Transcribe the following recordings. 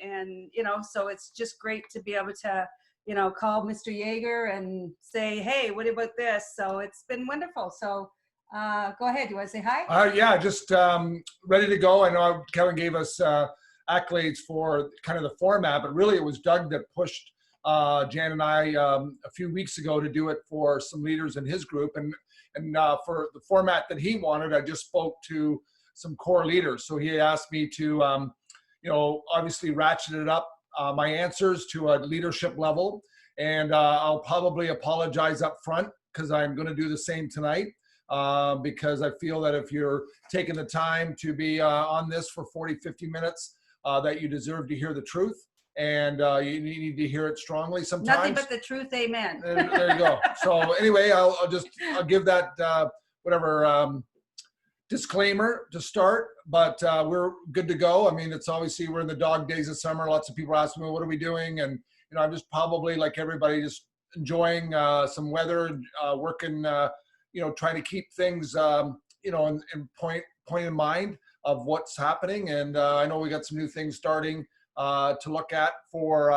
you know, so it's just great to be able to, you know, call Mr. Yeager and say, hey, what about this? So it's been wonderful. So go ahead. You want to say hi? Yeah, just ready to go. I know Kevin gave us accolades for kind of the format, but really it was Doug that pushed Jan and I a few weeks ago to do it for some leaders in his group. And for the format that he wanted, I just spoke to some core leaders. So he asked me to, you know, obviously ratchet it up my answers to a leadership level. And I'll probably apologize up front because I'm going to do the same tonight. Because I feel that if you're taking the time to be on this for 40, 50 minutes, that you deserve to hear the truth. And you need to hear it strongly sometimes. Nothing but the truth, amen. There you go. So anyway, I'll give that whatever disclaimer to start, but we're good to go. I mean, it's obviously we're in the dog days of summer. Lots of people ask me, what are we doing? And you know, I'm just probably like everybody, just enjoying some weather, working. You know, trying to keep things, you know, in point in mind of what's happening. And I know we got some new things starting to look at for,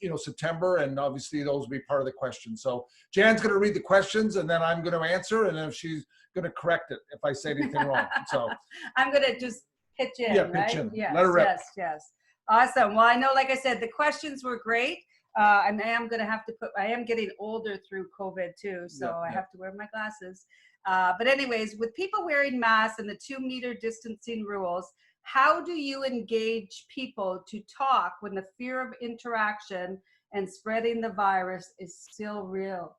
you know, September. And obviously those will be part of the questions. So Jan's going to read the questions and then I'm going to answer. And then if she's going to correct it, if I say anything wrong. So I'm going to just pitch in, yeah, right? pitch in. Yes, Let her rip. yes. Awesome. Well, I know, like I said, the questions were great. And I am going to have to I am getting older through COVID too, so I have to wear my glasses. But anyways, with people wearing masks and the 2-meter distancing rules, how do you engage people to talk when the fear of interaction and spreading the virus is still real?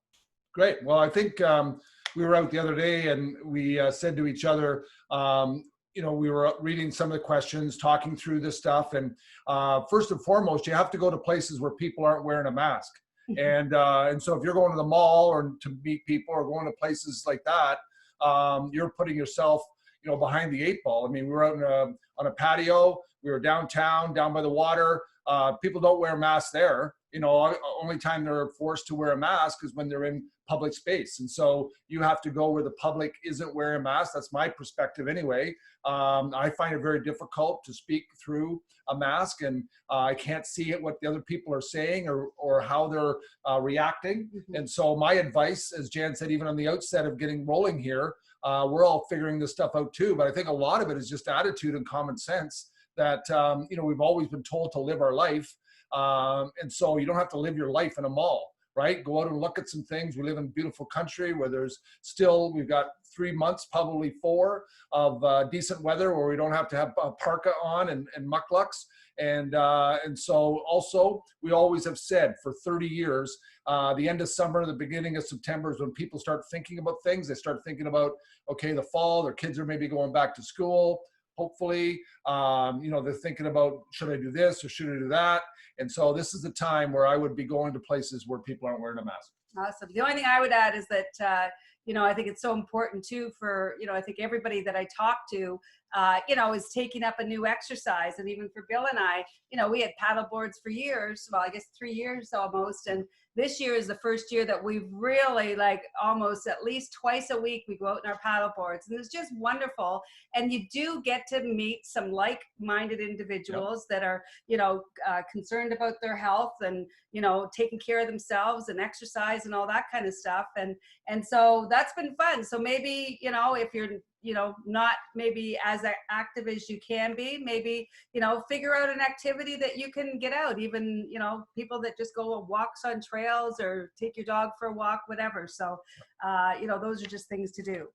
Great. Well, I think we were out the other day and we said to each other, you know, we were reading some of the questions, talking through this stuff. And first and foremost, you have to go to places where people aren't wearing a mask. And so if you're going to the mall or to meet people or going to places like that, you're putting yourself, you know, behind the 8 ball. I mean, we were out on a patio, we were downtown, down by the water. People don't wear masks there. You know, only time they're forced to wear a mask is when they're in public space. And so you have to go where the public isn't wearing a mask. That's my perspective anyway. I find it very difficult to speak through a mask and I can't see it, what the other people are saying or how they're reacting. Mm-hmm. And so my advice, as Jan said, even on the outset of getting rolling here, we're all figuring this stuff out too. But I think a lot of it is just attitude and common sense that, you know, we've always been told to live our life. And so you don't have to live your life in a mall, right? Go out and look at some things. We live in a beautiful country where there's still, we've got 3 months, probably 4 of decent weather where we don't have to have a parka on and mucklucks. And so also we always have said for 30 years, the end of summer, the beginning of September is when people start thinking about things. They start thinking about, okay, the fall, their kids are maybe going back to school. Hopefully, you know, they're thinking about, should I do this or should I do that? And so this is the time where I would be going to places where people aren't wearing a mask. Awesome. The only thing I would add is that, you know, I think it's so important too for, you know, I think everybody that I talk to, you know, is taking up a new exercise. And even for Bill and I, you know, we had paddle boards for years, well, I guess 3 years almost. And this year is the first year that we've really like almost at least twice a week, we go out in our paddle boards and it's just wonderful. And you do get to meet some like-minded individuals that are, you know, concerned about their health and, you know, taking care of themselves and exercise and all that kind of stuff. And so that's been fun. So maybe, you know, if you're, you know, not maybe as active as you can be, maybe, you know, figure out an activity that you can get out, even, you know, people that just go on walks on trails or take your dog for a walk, whatever. So, you know, those are just things to do.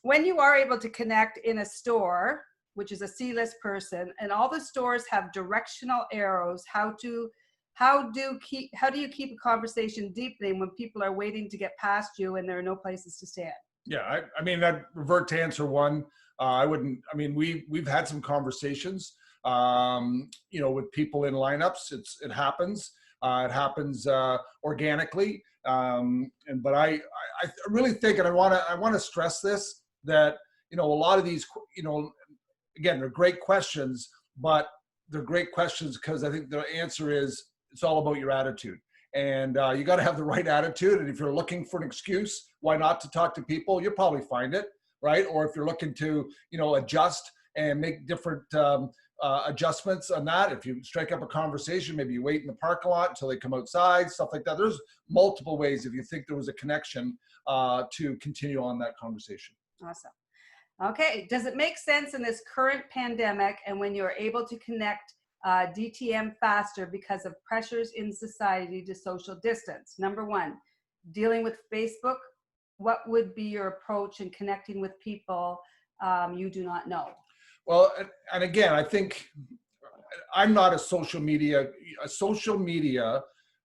When you are able to connect in a store, which is a C-list person, and all the stores have directional arrows, how do you keep a conversation deepening when people are waiting to get past you and there are no places to stand? Yeah, I mean, that revert to answer one. I mean, we've had some conversations, you know, with people in lineups. It happens. It happens organically. But I really think, and I want to stress this, that, you know, a lot of these, you know, again, they're great questions, but they're great questions because I think the answer is it's all about your attitude. And you got to have the right attitude. And if you're looking for an excuse, why not to talk to people, you'll probably find it, right? Or if you're looking to, you know, adjust and make different adjustments on that. If you strike up a conversation, maybe you wait in the parking lot until they come outside, stuff like that. There's multiple ways if you think there was a connection to continue on that conversation. Awesome. Okay. Does it make sense in this current pandemic and when you're able to connect DTM faster because of pressures in society to social distance? Number one, dealing with Facebook. What would be your approach in connecting with people you do not know? Well, and again, I think I'm not a social media,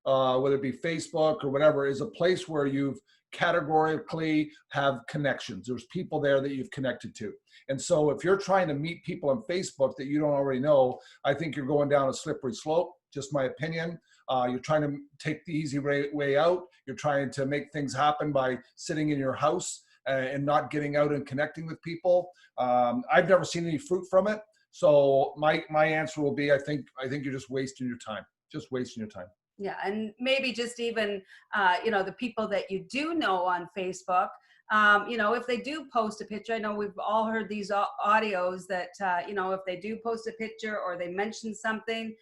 whether it be Facebook or whatever, is a place where you've categorically have connections. There's people there that you've connected to. And so if you're trying to meet people on Facebook that you don't already know, I think you're going down a slippery slope, just my opinion. You're trying to take the easy way out. You're trying to make things happen by sitting in your house and not getting out and connecting with people. I've never seen any fruit from it. So my answer will be, I think you're just wasting your time. Just wasting your time. Yeah, and maybe just even, the people that you do know on Facebook, if they do post a picture, I know we've all heard these audios that, if they do post a picture or they mention something,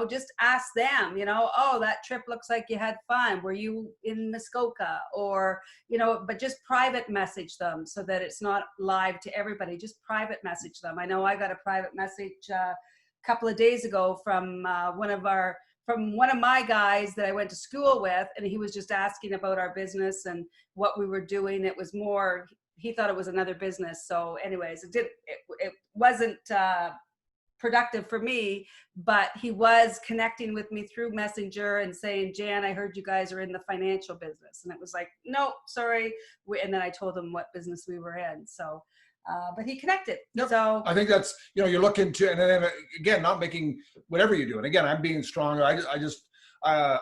just ask them, oh, that trip looks like you had fun. Were you in Muskoka? Or, but just private message them so that it's not live to everybody. Just private message them. I know I got a private message a couple of days ago from one of my guys that I went to school with, and he was just asking about our business and what we were doing. It was more, he thought it was another business. So anyways, it wasn't productive for me, but he was connecting with me through Messenger and saying, Jan, I heard you guys are in the financial business. And it was like, no, sorry. And then I told him what business we were in. So but he connected. Yep. So I think that's, you're looking to, and then again, not making whatever you do. And again, I'm being stronger. I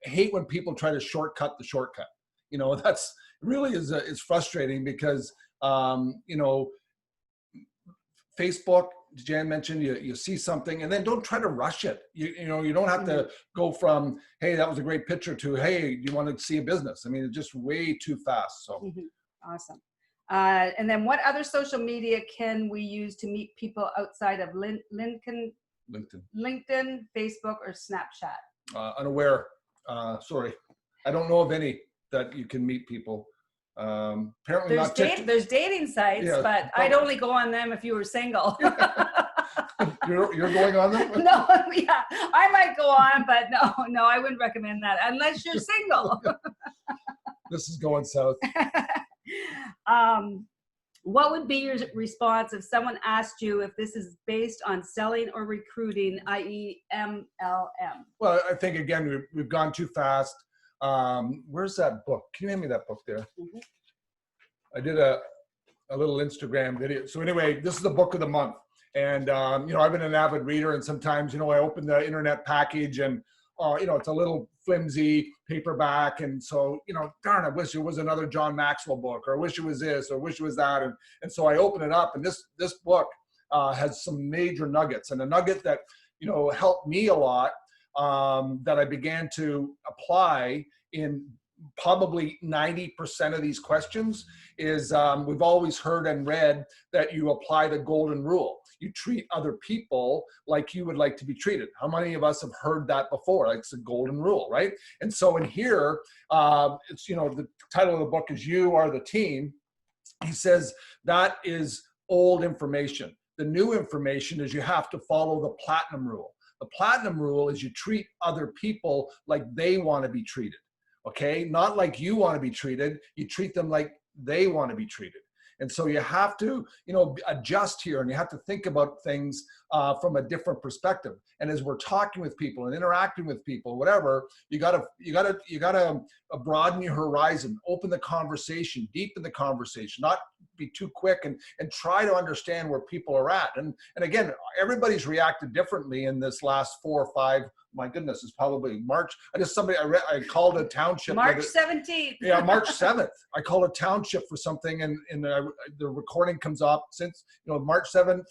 hate when people try to shortcut the shortcut. That's really is frustrating because, Facebook, Jan mentioned, you see something and then don't try to rush it. You don't have to go from, hey, that was a great picture to, hey, do you want to see a business? I mean, it's just way too fast. So Awesome. And then what other social media can we use to meet people outside of LinkedIn, Facebook, or Snapchat? Unaware. Sorry. I don't know of any that you can meet people. Apparently there's not TikTok. There's dating sites, Yeah, but I'd only go on them if you were single. You're going on them? No, yeah, I might go on, but no, I wouldn't recommend that unless you're single. This is going south. What would be your response if someone asked you if this is based on selling or recruiting, i.e. MLM? Well, I think, again, we've gone too fast. Where's that book? Can you hand me that book there? I did a little Instagram video. So anyway, this is the book of the month. And, I've been an avid reader, and sometimes, I open the internet package and, it's a little flimsy paperback. And so, darn, I wish it was another John Maxwell book, or I wish it was this, or I wish it was that. And so I open it up, and this book has some major nuggets. And a nugget that, helped me a lot, that I began to apply in probably 90% of these questions is we've always heard and read that you apply the golden rule. You treat other people like you would like to be treated. How many of us have heard that before? Like, it's a golden rule, right? And so in here, it's, the title of the book is You Are the Team. He says that is old information. The new information is you have to follow the platinum rule. The platinum rule is you treat other people like they want to be treated. Okay, not like you want to be treated. You treat them like they want to be treated. And so you have to, adjust here, and you have to think about things from a different perspective. And as we're talking with people and interacting with people, whatever, you gotta broaden your horizon, open the conversation, deepen the conversation, not be too quick, and try to understand where people are at. And again, everybody's reacted differently in this last 4 or 5. My goodness, it's probably March. I called a township. March 17th. Yeah, March 7th. I called a township for something, and the recording comes up since, March 7th,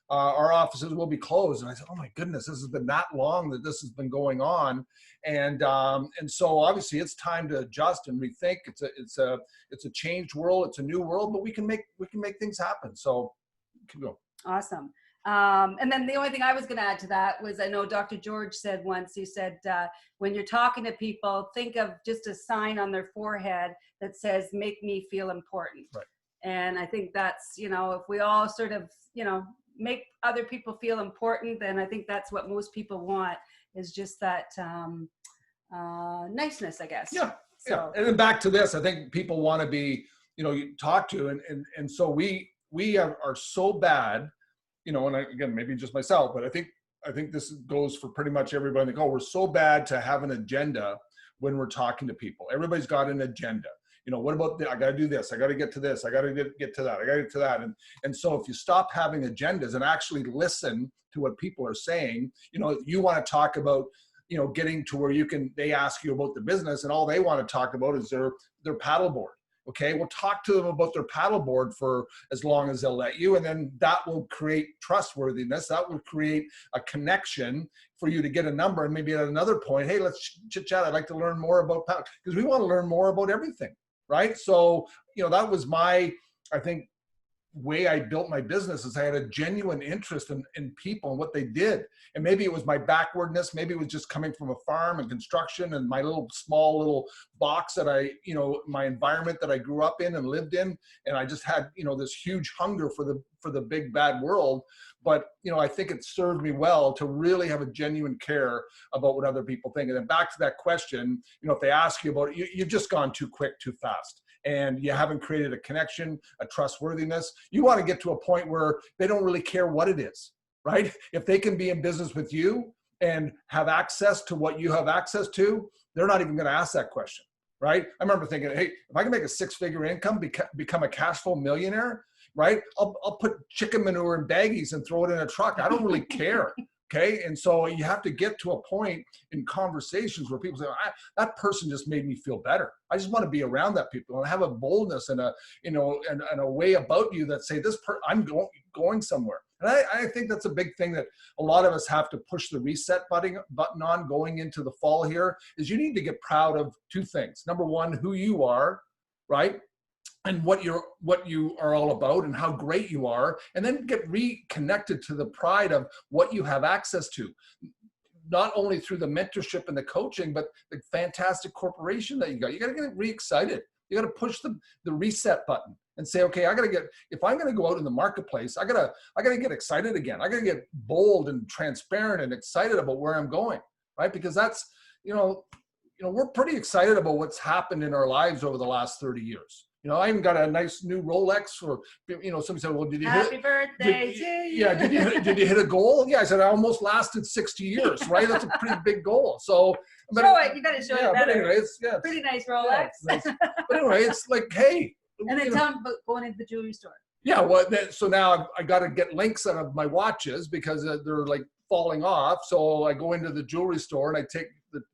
our offices will be closed. And I said, oh my goodness, this has been that long that this has been going on. And so obviously it's time to adjust and rethink. It's a changed world. It's a new world, but we can make things happen. So keep going. Awesome. And then the only thing I was going to add to that was, I know Dr. George said once, he said, when you're talking to people, think of just a sign on their forehead that says, make me feel important. Right. And I think that's, you know, if we all sort of, you know, make other people feel important, then I think that's what most people want, is just that niceness, I guess. Yeah. So. Yeah. And then back to this, I think people want to be, you know, you talk to, and so we are so bad, you know, and again, maybe just myself, but I think this goes for pretty much everybody. Like, oh, we're so bad to have an agenda when we're talking to people. Everybody's got an agenda. You know, what about I got to do this? I got to get to this. I got to get to that. I got to get to that. And so if you stop having agendas and actually listen to what people are saying, you know, you want to talk about, you know, getting to where they ask you about the business, and all they want to talk about is their paddleboard. Okay, well, talk to them about their paddleboard for as long as they'll let you, and then that will create trustworthiness. That will create a connection for you to get a number, and maybe at another point, hey, let's chit chat. I'd like to learn more about paddle, because we want to learn more about everything, right? So, you know, that was I think, way I built my business, is I had a genuine interest in people and what they did. And maybe it was my backwardness, maybe it was just coming from a farm and construction and my small little box that you know, my environment that I grew up in and lived in. And I just had, you know, this huge hunger for the big bad world. But, you know, I think it served me well to really have a genuine care about what other people think. And then back to that question, you know, if they ask you about it, you've just gone too quick, too fast, and you haven't created a connection, a trustworthiness. You want to get to a point where they don't really care what it is, right? If they can be in business with you and have access to what you have access to, they're not even going to ask that question, right? I remember thinking, hey, if I can make a 6-figure income, become a cash flow millionaire, right? I'll put chicken manure in baggies and throw it in a truck. I don't really care. Okay. And so you have to get to a point in conversations where people say, that person just made me feel better. I just want to be around that people and have a boldness and a, you know, and a way about you that say I'm going somewhere. And I think that's a big thing that a lot of us have to push the reset button on going into the fall here, is you need to get proud of 2 things. Number one, who you are, right? And what you are all about and how great you are, and then get reconnected to the pride of what you have access to, not only through the mentorship and the coaching, but the fantastic corporation that you got. You got to get re-excited. You got to push the reset button and say, okay, if I'm going to go out in the marketplace, I got to get excited again. I got to get bold and transparent and excited about where I'm going, right? Because that's, you know, we're pretty excited about what's happened in our lives over the last 30 years. You know, I even got a nice new Rolex, or, you know, somebody said, well, did you Happy birthday to you. Yeah, did you hit a goal? Yeah, I said, I almost lasted 60 years, right? That's a pretty big goal. So, show it. You got to show it better. But anyway, it's pretty nice Rolex. Yeah, nice. But anyway, it's like, hey. And then tell them about going into the jewelry store. Yeah, well, so now I got to get links out of my watches because they're like falling off. So I go into the jewelry store and I take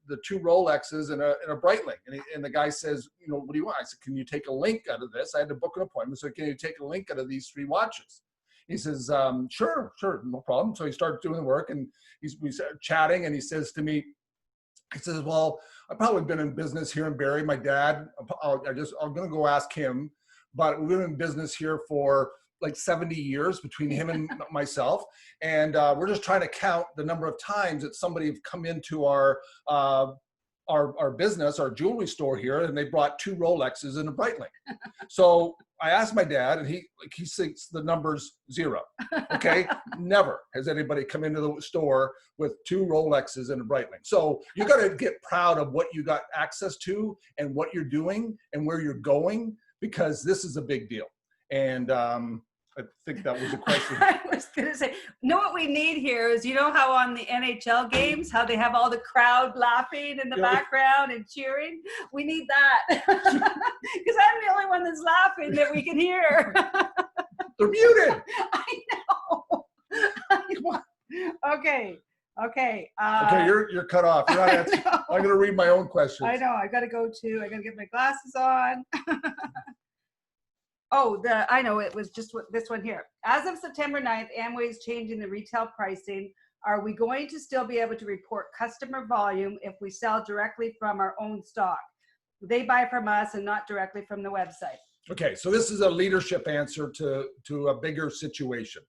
the 2 Rolexes and a Breitling. And the guy says, you know, what do you want? I said, can you take a link out of this? I had to book an appointment. So can you take a link out of these 3 watches? He says, sure, no problem. So he starts doing the work, and we started chatting, and he says to me, he says, well, I've probably been in business here in Barrie. My dad, I'm going to go ask him, but we've been in business here for like 70 years between him and myself. And we're just trying to count the number of times that somebody have come into our business, our jewelry store here, and they brought 2 Rolexes and a Breitling. So I asked my dad, and he thinks the number's 0. Okay, never has anybody come into the store with 2 Rolexes and a Breitling. So you got to get proud of what you got access to and what you're doing and where you're going, because this is a big deal. And I think that was a question. I was going to say, know what we need here is, you know how on the NHL games, how they have all the crowd laughing in the background and cheering? We need that. Because I'm the only one that's laughing that we can hear. They're muted. I know. Okay. Okay, you're cut off. You're not answering. I'm going to read my own questions. I know. I got to get my glasses on. Oh, I know, it was just this one here. As of September 9th, Amway is changing the retail pricing. Are we going to still be able to report customer volume if we sell directly from our own stock? They buy from us and not directly from the website. Okay, so this is a leadership answer to a bigger situation.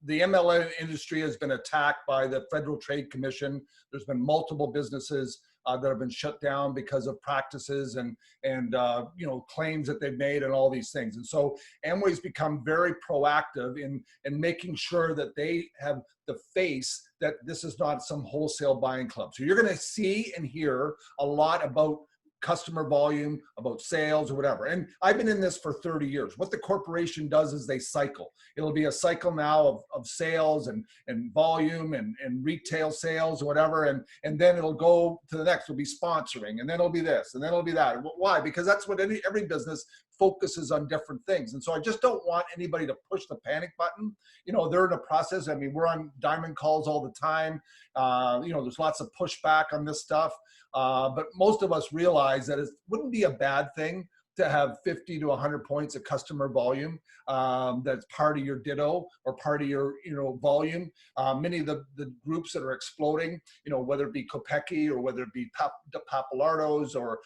the MLM industry has been attacked by the Federal Trade Commission. There's been multiple businesses that have been shut down because of practices and you know, claims that they've made and all these things. And so Amway's become very proactive in making sure that they have the face that this is not some wholesale buying club. So you're going to see and hear a lot about customer volume, about sales or whatever. And I've been in this for 30 years. What the corporation does is they cycle. It'll be a cycle now of sales and volume and retail sales or whatever. And then it'll go to the next, it'll be sponsoring, and then it'll be this, and then it'll be that. Why? Because that's what every business focuses on different things. And so I just don't want anybody to push the panic button. You know, they're in a process. I mean, we're on diamond calls all the time. You know, there's lots of pushback on this stuff. But most of us realize that it wouldn't be a bad thing to have 50 to 100 points of customer volume. That's part of your ditto or part of your, you know, volume. Many of the groups that are exploding, you know, whether it be Kopecky or whether it be the Papalardos or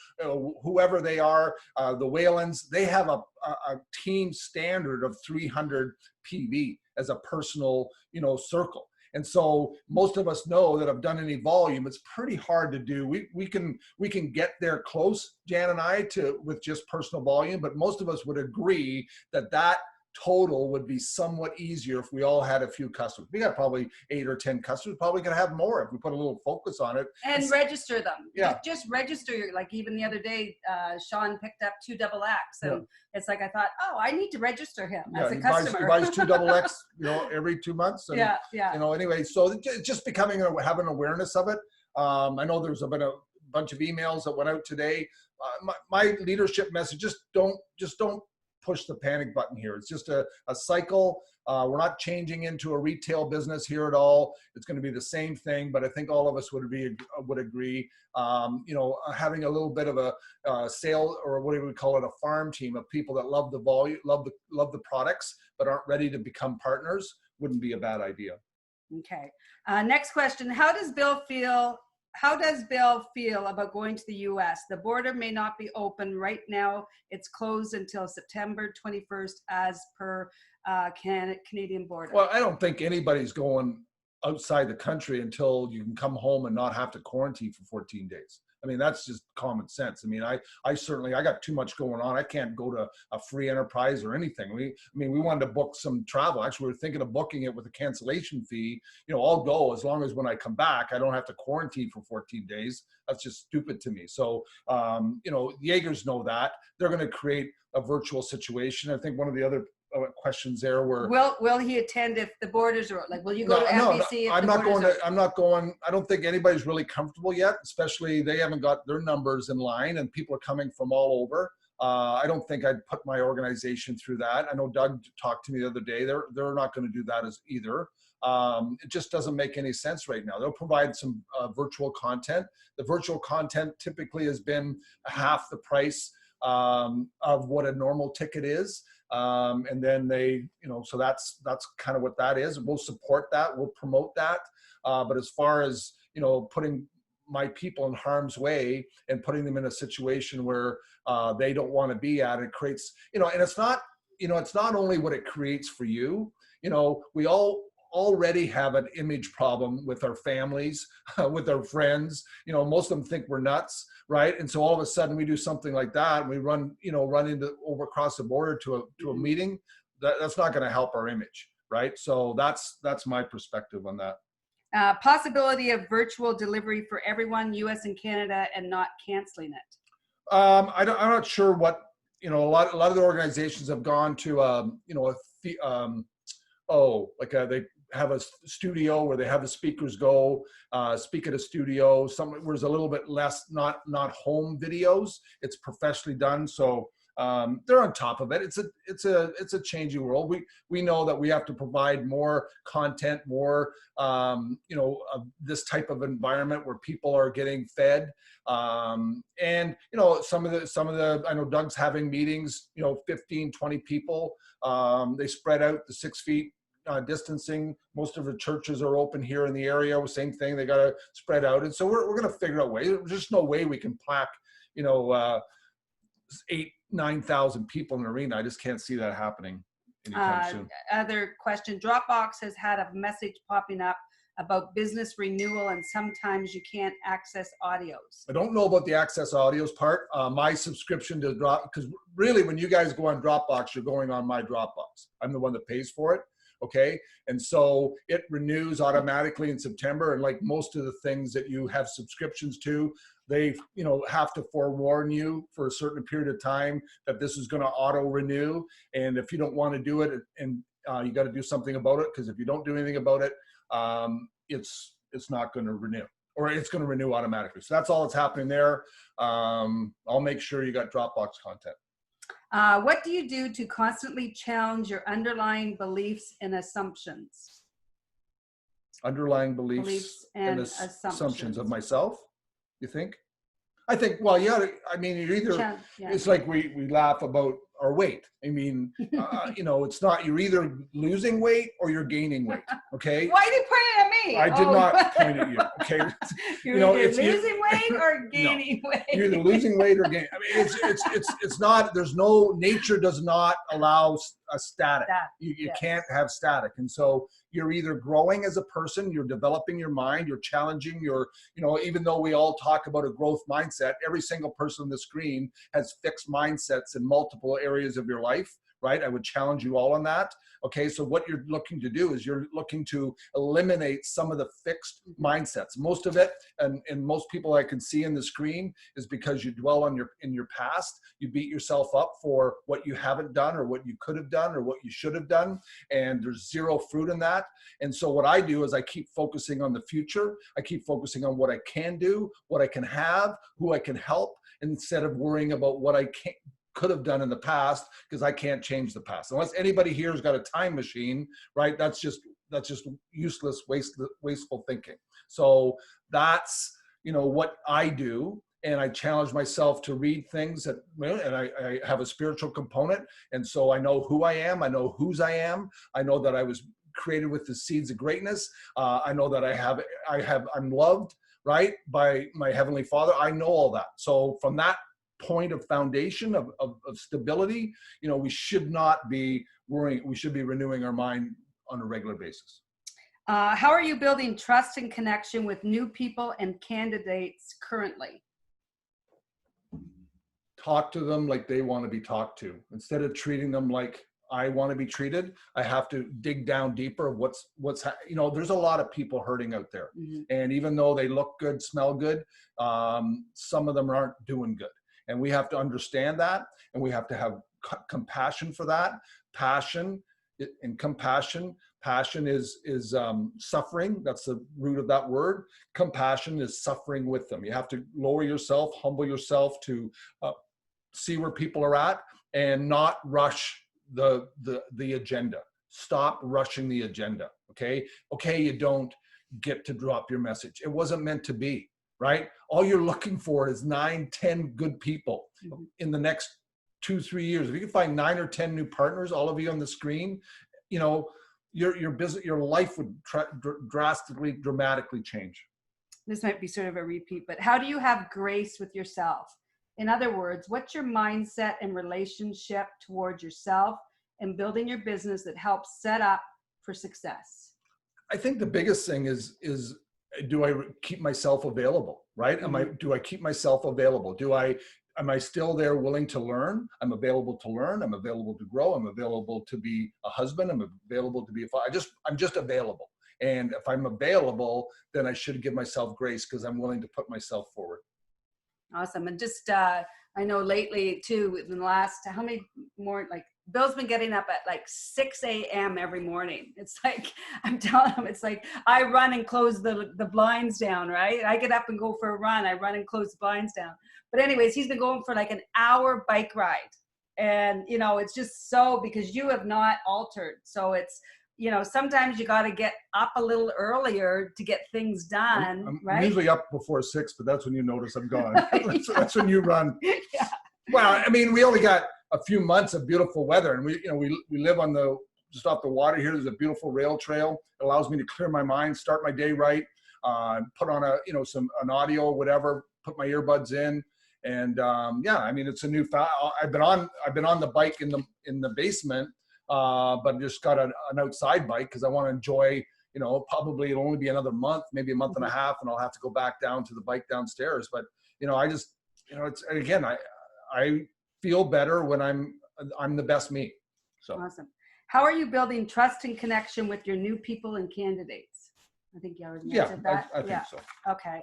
whoever they are, the Whalens, they have a team standard of 300 PV as a personal, you know, circle. And so most of us know that have done any volume, it's pretty hard to do. We can get there close, Jan and I, with just personal volume, but most of us would agree that total would be somewhat easier if we all had a few customers. We got probably 8 or 10 customers, probably gonna have more if we put a little focus on it. And register them. Yeah. Just register your, like even the other day, Sean picked up 2 XX and it's like, I thought, oh, I need to register him as a customer. He buys 2 XX, you know, every 2 months. And, yeah. You know, anyway, so just becoming, having awareness of it. I know there's been a bunch of emails that went out today. My leadership message, just don't push the panic button here. It's just a cycle. We're not changing into a retail business here at all. It's going to be the same thing, but I think all of us would agree. You know, having a little bit of a sale, or what do we call it, a farm team of people that love the volume, love the products, but aren't ready to become partners, wouldn't be a bad idea. Okay. Next question. How does Bill feel about going to the US? The border may not be open right now. It's closed until September 21st as per Canadian border. Well, I don't think anybody's going outside the country until you can come home and not have to quarantine for 14 days. I mean, that's just common sense. I mean, I certainly, I got too much going on. I can't go to a free enterprise or anything. We wanted to book some travel. Actually, we were thinking of booking it with a cancellation fee. You know, I'll go as long as when I come back, I don't have to quarantine for 14 days. That's just stupid to me. So, you know, Jaegers know that. They're going to create a virtual situation. I think one of the other questions there were, will he attend if the borders are like, will you go to FBC? I'm not going. I don't think anybody's really comfortable yet, especially they haven't got their numbers in line and people are coming from all over. I don't think I'd put my organization through that. I know Doug talked to me the other day. They're not going to do that as either. It just doesn't make any sense right now. They'll provide some virtual content. The virtual content typically has been half the price of what a normal ticket is. And then they, you know, so that's kind of what that is. We'll support that. We'll promote that. But as far as, you know, putting my people in harm's way and putting them in a situation where they don't want to be at, it creates, you know, and it's not only what it creates for you. You know, we all already have an image problem with our families, with our friends. You know, most of them think we're nuts, right? And so all of a sudden we do something like that, and we run across the border to a meeting. That's not going to help our image, right? So that's my perspective on that. Possibility of virtual delivery for everyone, US and Canada, and not canceling it. I'm not sure what, you know, a lot of the organizations have gone to, you know, they have a studio where they have the speakers go speak at a studio. Where there's a little bit less, not home videos. It's professionally done, so they're on top of it. It's a changing world. We know that we have to provide more content, more you know, this type of environment where people are getting fed. And you know, some of the I know Doug's having meetings, you know, 15, 20 people. They spread out the 6 feet distancing. Most of the churches are open here in the area. Same thing, they got to spread out. And so we're going to figure out ways. There's just no way we can pack, you know, 8,000 to 9,000 people in an arena. I just can't see that happening. anytime soon. Other question, Dropbox has had a message popping up about business renewal, and sometimes you can't access audios. I don't know about the access audios part. My subscription to Drop, because really when you guys go on Dropbox, you're going on my Dropbox. I'm the one that pays for it. Okay. And so it renews automatically in September. And like most of the things that you have subscriptions to, they, have to forewarn you for a certain period of time that this is going to auto renew. And if you don't want to do it, and you got to do something about it, because if you don't do anything about it, it's not going to renew, or it's going to renew automatically. So that's all that's happening there. I'll make sure you got Dropbox content. What do you do to constantly challenge your underlying beliefs and assumptions? Underlying beliefs and assumptions of myself, you think? I think, well, yeah, I mean, you're either, it's like we laugh about our weight. I mean, it's not, you're either losing weight or you're gaining weight. Okay. Why are you pointing at me? I did not point at you. Okay. You're either losing weight or gaining weight. You're either losing weight or gaining. I mean, it's not, there's no, nature does not allow a static. You can't have static. And so you're either growing as a person, you're developing your mind, you're challenging your, even though we all talk about a growth mindset, every single person on the screen has fixed mindsets in multiple areas of your life, right? I would challenge you all on that. Okay, so what you're looking to do is you're looking to eliminate some of the fixed mindsets. Most of it, and most people I can see in the screen, is because you dwell on in your past. You beat yourself up for what you haven't done, or what you could have done, or what you should have done, and there's zero fruit in that. And so what I do is I keep focusing on the future. I keep focusing on what I can do, what I can have, who I can help, instead of worrying about what I could have done in the past, because I can't change the past. Unless anybody here has got a time machine, right? That's just useless, wasteful thinking. So that's, what I do. And I challenge myself to read things and I have a spiritual component. And so I know who I am. I know whose I am. I know that I was created with the seeds of greatness. I know that I'm loved, right, by my Heavenly Father. I know all that. So from that point of foundation of stability, we should not be worrying. We should be renewing our mind on a regular basis. How are you building trust and connection with new people and candidates currently? Talk to them like they want to be talked to. Instead of treating them like I want to be treated, I have to dig down deeper of there's a lot of people hurting out there. Mm-hmm. And even though they look good, smell good, some of them aren't doing good. And we have to understand that, and we have to have compassion for that. Passion and compassion. Passion is suffering. That's the root of that word. Compassion is suffering with them. You have to lower yourself, humble yourself to see where people are at, and not rush the agenda. Stop rushing the agenda. Okay, you don't get to drop your message. It wasn't meant to be. Right? All you're looking for is 9, 10 good people in the next 2-3 years. If you can find 9 or 10 new partners, all of you on the screen, your business, your life would dramatically change. This might be sort of a repeat, but how do you have grace with yourself? In other words, what's your mindset and relationship towards yourself and building your business that helps set up for success? I think the biggest thing is do I keep myself available, right? Do I keep myself available? Am I still there willing to learn? I'm available to learn. I'm available to grow. I'm available to be a husband. I'm available to be a father. I'm just available. And if I'm available, then I should give myself grace, because I'm willing to put myself forward. Awesome. And just, I know lately too, in the last, how many more, like, Bill's been getting up at like 6 a.m. every morning. It's like, I'm telling him, it's like I run and close the blinds down, right? I get up and go for a run. I run and close the blinds down. But anyways, he's been going for like an hour bike ride. And, it's just so, because you have not altered. So it's, sometimes you got to get up a little earlier to get things done, right? I'm usually up before 6, but that's when you notice I'm gone. That's when you run. Yeah. Well, I mean, we only got a few months of beautiful weather, and we live on just off the water here. There's a beautiful rail trail. It allows me to clear my mind, start my day right, put on an audio, whatever, put my earbuds in. And I mean, it's a new I've been on the bike in the basement but I just got an outside bike because I want to enjoy, you know, probably it'll only be another month, maybe a month and a half, and I'll have to go back down to the bike downstairs. But, you know, I just, you know, it's, again, I feel better when I'm the best me. So. Awesome. How are you building trust and connection with your new people and candidates? I think you already answered that. I think so. Okay.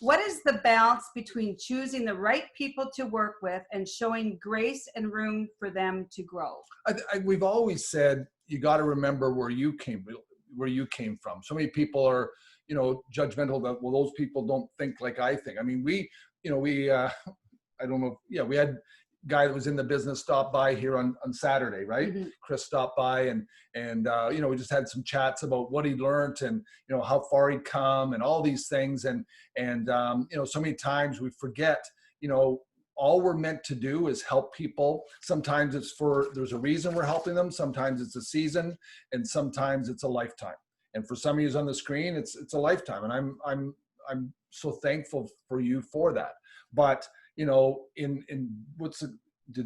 What is the balance between choosing the right people to work with and showing grace and room for them to grow? We've always said you got to remember where you came from. So many people are, you know, judgmental that, well, those people don't think like I think. I mean, we I don't know. Yeah, we had a guy that was in the business stop by here on Saturday, right? Mm-hmm. Chris stopped by and you know, we just had some chats about what he learned and, you know, how far he'd come and all these things. And you know, so many times we forget, you know, all we're meant to do is help people. Sometimes it's there's a reason we're helping them. Sometimes it's a season, and sometimes it's a lifetime. And for some of you on the screen, it's a lifetime. And I'm so thankful for you for that. But, you know, in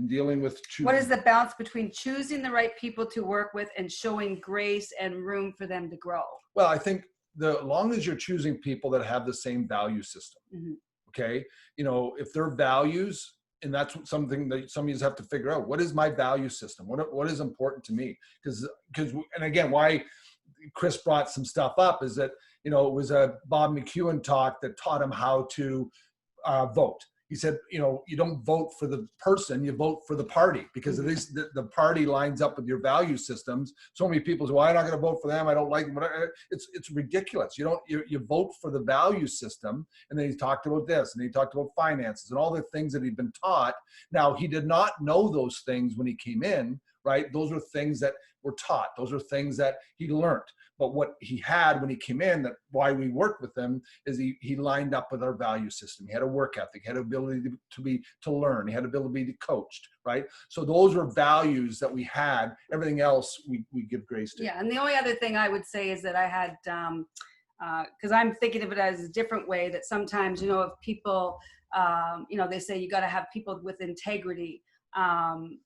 dealing with choosing. What is the balance between choosing the right people to work with and showing grace and room for them to grow? Well, I think as long as you're choosing people that have the same value system, Mm-hmm. okay, you know, if their values, and that's something that some of you have to figure out, what is my value system? What is important to me? Because, and again, why Chris brought some stuff up is that, you know, it was a Bob McEwen talk that taught him how to vote. He said, you know, you don't vote for the person, you vote for the party, because at least the party lines up with your value systems. So many people say, well, I'm not going to vote for them. I don't like them. It's ridiculous. You vote for the value system. And then he talked about this, and he talked about finances and all the things that he'd been taught. Now, he did not know those things when he came in, right? Those are things that were taught. Those are things that he learned. But what he had when he came in, that why we worked with him, is he lined up with our value system. He had a work ethic, he had ability to learn, he had ability to be coached, right? So those were values that we had. Everything else we give grace to. Yeah, and the only other thing I would say is that I had, because I'm thinking of it as a different way, that sometimes, you know, if people, you know, they say you got to have people with integrity.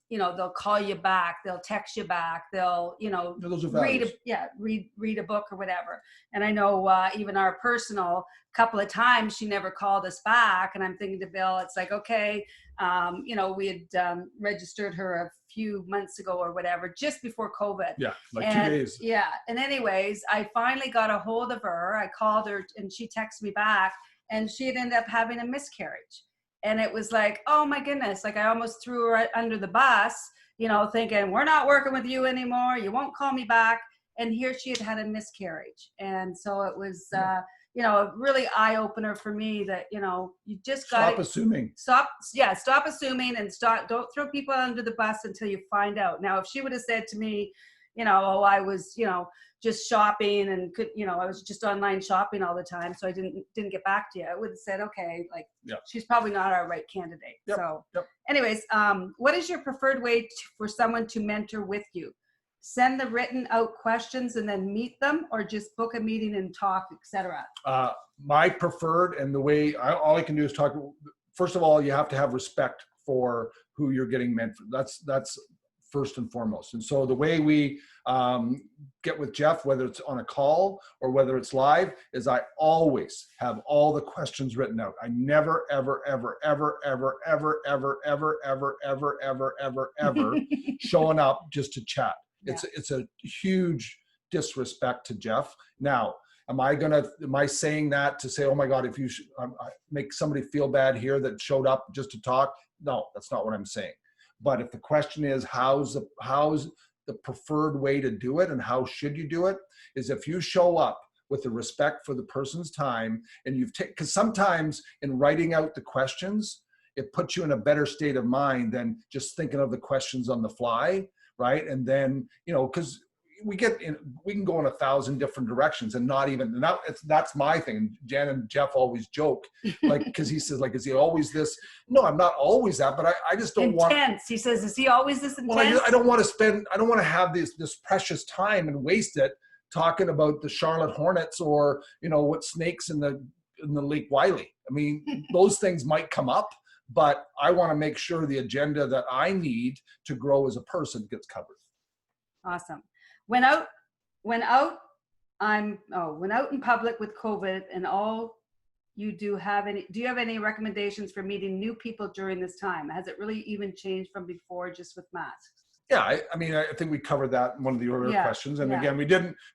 You know, they'll call you back, they'll text you back, they'll, you know, read a book or whatever. And I know even our personal, couple of times she never called us back, and I'm thinking to Bill, it's like, okay, you know, we had registered her a few months ago or whatever, just before COVID. Yeah, like 2 days. Yeah, and anyways, I finally got a hold of her. I called her and she texted me back, and she had ended up having a miscarriage. And it was like, oh my goodness, like I almost threw her under the bus, you know, thinking, we're not working with you anymore. You won't call me back. And here she had a miscarriage. And so it was, you know, a really eye opener for me that, you know, you just got to stop assuming. Stop assuming, and don't throw people under the bus until you find out. Now, if she would have said to me, you know, oh, I was, you know, just shopping and could, you know, I was just online shopping all the time, so I didn't get back to you, I would have said, okay, like, she's probably not our right candidate. So anyways, what is your preferred way for someone to mentor with you? Send the written out questions and then meet them, or just book a meeting and talk, etc.? My preferred, and the way all I can do is talk. First of all, you have to have respect for who you're getting mentored. That's first and foremost. And so the way we get with Jeff, whether it's on a call or whether it's live, is I always have all the questions written out. I never, ever, ever, ever, ever, ever, ever, ever, ever, ever, ever, ever, ever showing up just to chat. It's a huge disrespect to Jeff. Now, am I saying that to say, oh my God, if you make somebody feel bad here that showed up just to talk? No, that's not what I'm saying. But if the question is, how's the preferred way to do it and how should you do it, is if you show up with the respect for the person's time, and because sometimes in writing out the questions, it puts you in a better state of mind than just thinking of the questions on the fly, right? And then, you know, because we can go in 1,000 different directions and not even, that's my thing. Jan and Jeff always joke, like, because he says, like, is he always this? No, I'm not always that, but I just don't want. Intense. He says, is he always this intense? Well, I don't want to have this precious time and waste it talking about the Charlotte Hornets or, you know, what snakes in the Lake Wylie. I mean, those things might come up, but I want to make sure the agenda that I need to grow as a person gets covered. Awesome. When out, when out, when out in public with COVID and all, do you have any recommendations for meeting new people during this time? Has it really even changed from before just with masks? Yeah, I mean, I think we covered that in one of the earlier Yeah, questions. And yeah. again, we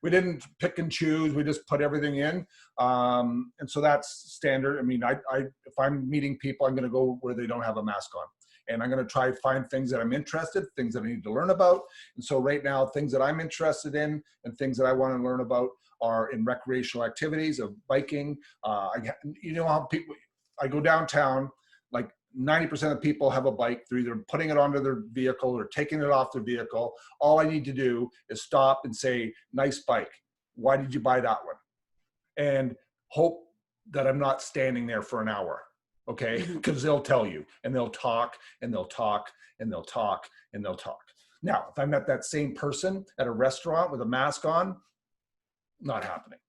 didn't pick and choose. We just put everything in, and so that's standard. I mean, if I'm meeting people, I'm going to go where they don't have a mask on, and I'm going to try to find things that I'm interested, things that I need to learn about. And so right now, things that I'm interested in and things that I want to learn about are in recreational activities of biking. You know how people, I go downtown, like 90% of people have a bike. They're either putting it onto their vehicle or taking it off their vehicle. All I need to do is stop and say, nice bike. Why did you buy that one? And hope that I'm not standing there for an hour. Okay. Because they'll tell you, and they'll talk and they'll talk and they'll talk and they'll talk. Now, if I met that same person at a restaurant with a mask on, not happening.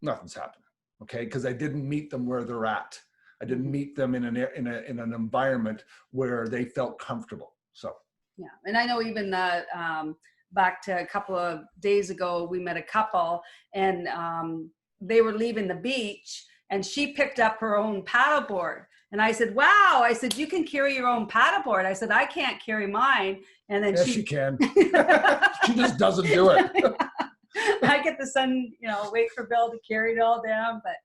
Nothing's happening. Okay. Because I didn't meet them where they're at. I didn't meet them in an environment where they felt comfortable. So yeah, and I know even back to a couple of days ago, we met a couple, and they were leaving the beach, and she picked up her own paddleboard, and I said, "Wow!" I said, "You can carry your own paddleboard." I said, "I can't carry mine," and then yes, she can. She just doesn't do it. I get the son, wait for Bill to carry it all down, but.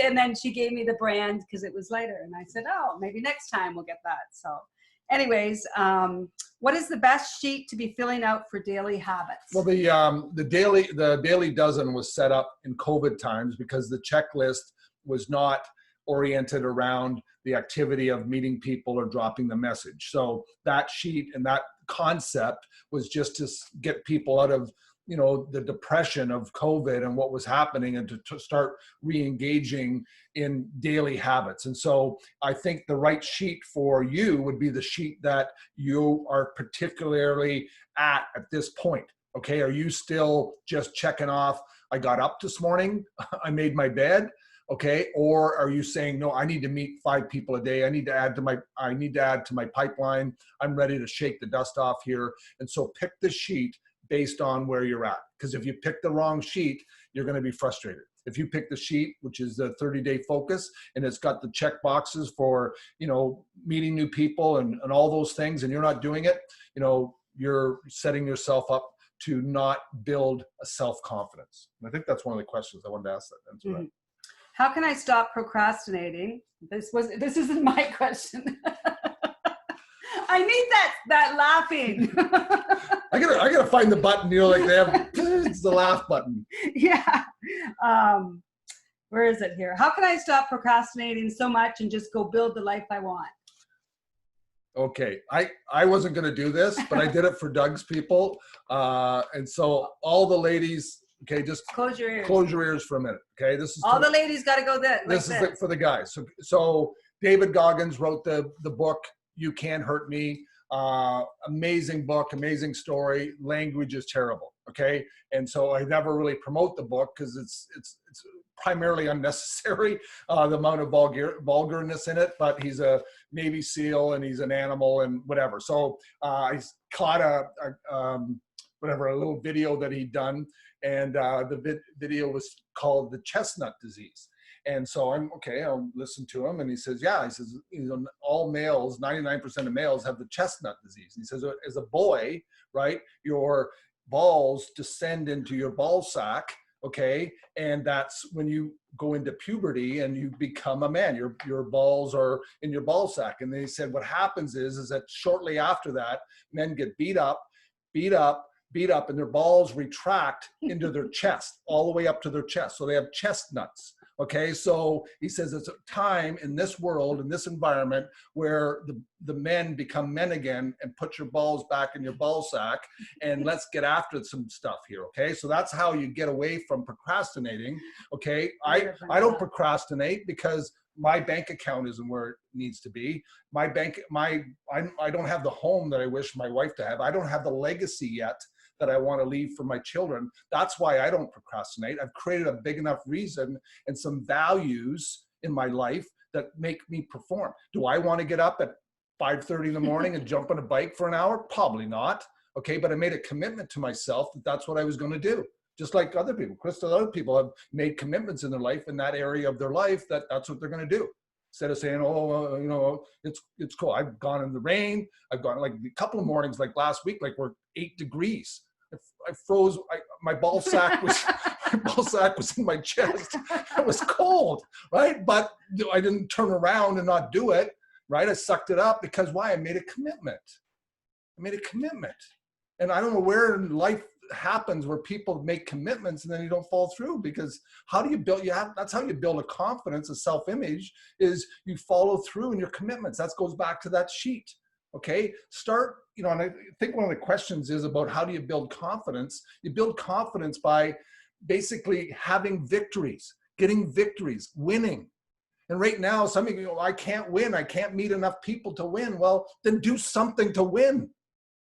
And then she gave me the brand because it was lighter, and I said, oh, maybe next time we'll get that. So anyways, what is the best sheet to be filling out for daily habits? Well, the daily dozen was set up in COVID times because the checklist was not oriented around the activity of meeting people or dropping the message. So that sheet and that concept was just to get people out of the depression of COVID and what was happening, and to start re-engaging in daily habits. And so I think the right sheet for you would be the sheet that you are particularly at this point. Okay. Are you still just checking off, I got up this morning, I made my bed? Okay. Or are you saying, no, I need to meet 5 people a day. I need to add to my pipeline. I'm ready to shake the dust off here. And so pick the sheet based on where you're at. Because if you pick the wrong sheet, you're going to be frustrated. If you pick the sheet, which is the 30-day focus, and it's got the check boxes for, meeting new people and all those things, and you're not doing it, you're setting yourself up to not build a self-confidence. And I think that's one of the questions I wanted to ask that. Mm-hmm. How can I stop procrastinating? This isn't my question. I need that laughing. I gotta find the button. Like they have, it's the laugh button. Yeah. Where is it here? How can I stop procrastinating so much and just go build the life I want? Okay, I wasn't gonna do this, but I did it for Doug's people, and so all the ladies. Okay, just close your ears. Close your ears for a minute. Okay, this is all the ladies got to go there. This is for the guys. So David Goggins wrote the book You Can't Hurt Me. Amazing book, amazing story. Language is terrible. Okay, and so I never really promote the book because it's primarily unnecessary. The amount of vulgarness in it, but he's a Navy SEAL and he's an animal and whatever. So I caught a little video that he'd done. And the video was called The Chestnut Disease. And so I'll listen to him. And he says, all males, 99% of males have the chestnut disease. And he says, as a boy, right, your balls descend into your ball sack. Okay. And that's when you go into puberty and you become a man. Your balls are in your ball sack. And they said, what happens is that shortly after that, men get beat up, and their balls retract into their chest, all the way up to their chest. So they have chestnuts. Okay, so he says it's a time in this world, in this environment, where the men become men again and put your balls back in your ball sack, and let's get after some stuff here. Okay, so that's how you get away from procrastinating. Okay, I don't procrastinate because my bank account isn't where it needs to be. I don't have the home that I wish my wife to have. I don't have the legacy yet that I want to leave for my children. That's why I don't procrastinate. I've created a big enough reason and some values in my life that make me perform. Do I want to get up at 5:30 in the morning and jump on a bike for an hour? Probably not. Okay. But I made a commitment to myself that that's what I was going to do. Just like other people, Krista, other people have made commitments in their life, in that area of their life, that that's what they're going to do. Instead of saying, oh, it's cool. I've gone in the rain. I've gone like a couple of mornings, like last week, like we're 8 degrees. I froze. My ball sack was my ball sack was in my chest. It was cold, right? But I didn't turn around and not do it, right? I sucked it up because why? I made a commitment. And I don't know where in life happens where people make commitments and then you don't follow through, because how do you build, that's how you build a confidence, a self-image, is you follow through in your commitments. That goes back to that sheet. Okay, start, and I think one of the questions is about how do you build confidence? You build confidence by basically having victories, getting victories, winning. And right now, some of you, I can't win. I can't meet enough people to win. Well, then do something to win.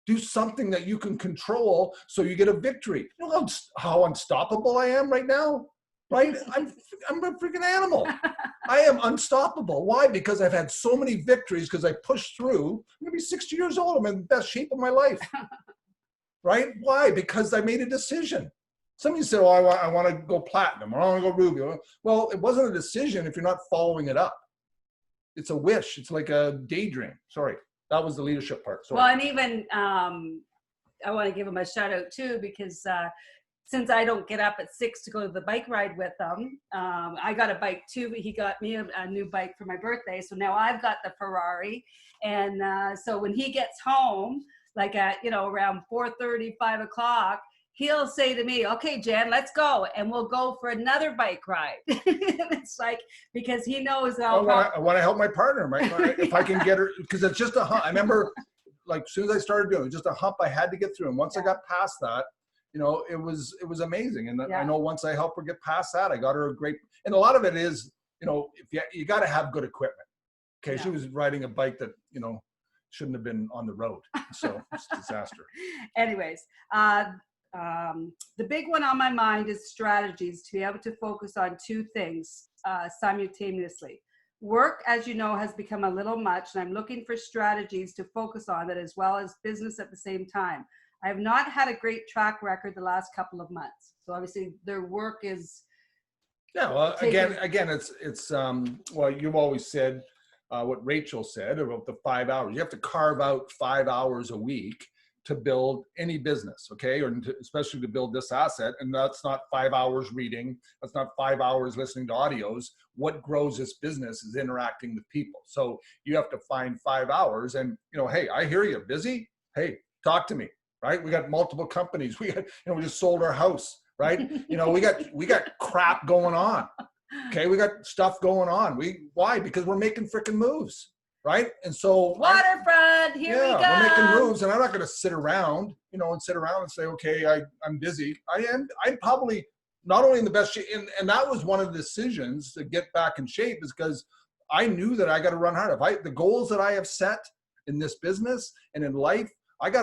Do something that you can control so you get a victory. You know how unstoppable I am right now, right? I'm a freaking animal. I am unstoppable. Why? Because I've had so many victories, because I pushed through. I'm gonna be 60 years old. I'm in the best shape of my life, right? Why? Because I made a decision. Some of you said, oh, I want to go platinum, or I want to go ruby. Well, it wasn't a decision if you're not following it up. It's a wish. It's like a daydream. Sorry. That was the leadership part. Sorry. Well, and even I want to give him a shout out too, because since I don't get up at 6 to go to the bike ride with him, I got a bike too. He got me a new bike for my birthday. So now I've got the Ferrari. And so when he gets home, like at, around 4:30, 5 o'clock, he'll say to me, okay, Jen, let's go. And we'll go for another bike ride. It's like, because he knows I want to help my partner, if I can get her, because it's just a hump. I remember, like, as soon as I started doing it, just a hump I had to get through. And once I got past that, it was amazing. And I know once I helped her get past that, I got her a great, and a lot of it is, if you got to have good equipment. Okay. Yeah. She was riding a bike that, shouldn't have been on the road. So it's a disaster. Anyways, the big one on my mind is strategies to be able to focus on two things simultaneously. Work, as you know, has become a little much, and I'm looking for strategies to focus on that, as well as business at the same time. I have not had a great track record the last couple of months. So obviously their work is. Yeah, well, again, it's well, you've always said what Rachel said about the 5 hours. You have to carve out 5 hours a week to build any business, okay? Or especially to build this asset. And that's not 5 hours reading. That's not 5 hours listening to audios. What grows this business is interacting with people. So you have to find 5 hours and, hey, I hear you, busy. Hey, talk to me, right? We got multiple companies. We got, we just sold our house, right? We got crap going on. Okay, we got stuff going on. Why? Because we're making freaking moves. Right. And so waterfront, here we go. We're making moves, and I'm not going to sit around, and say, okay, I'm busy. I'm probably not only in the best shape. And that was one of the decisions to get back in shape, is because I knew that I got to run hard. The goals that I have set in this business and in life, I'm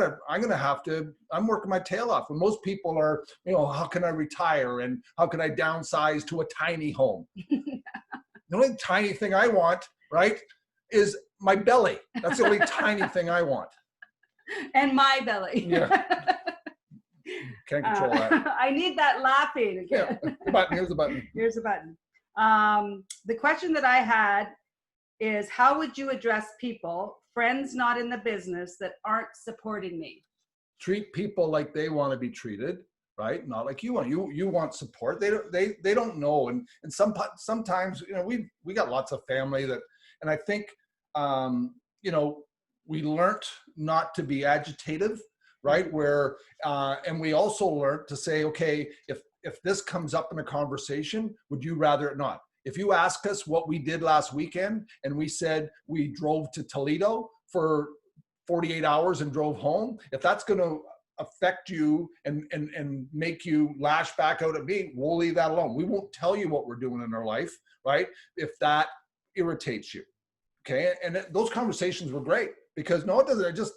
working my tail off. When most people are, how can I retire and how can I downsize to a tiny home? The only tiny thing I want, right, is my belly. That's the only tiny thing I want. And my belly. Yeah. Can't control that. I need that laughing again. Yeah. The button. Here's the button. Here's the button. The question that I had is, how would you address people, friends not in the business, that aren't supporting me? Treat people like they want to be treated, right? Not like you want. You want support. They don't know. And sometimes, we got lots of family that, and I think, we learned not to be agitative, right? And we also learned to say, okay, if this comes up in a conversation, would you rather it not? If you ask us what we did last weekend and we said we drove to Toledo for 48 hours and drove home, if that's going to affect you and make you lash back out at me, we'll leave that alone. We won't tell you what we're doing in our life, right? If that irritates you. Okay, and those conversations were great, because no, it doesn't. I just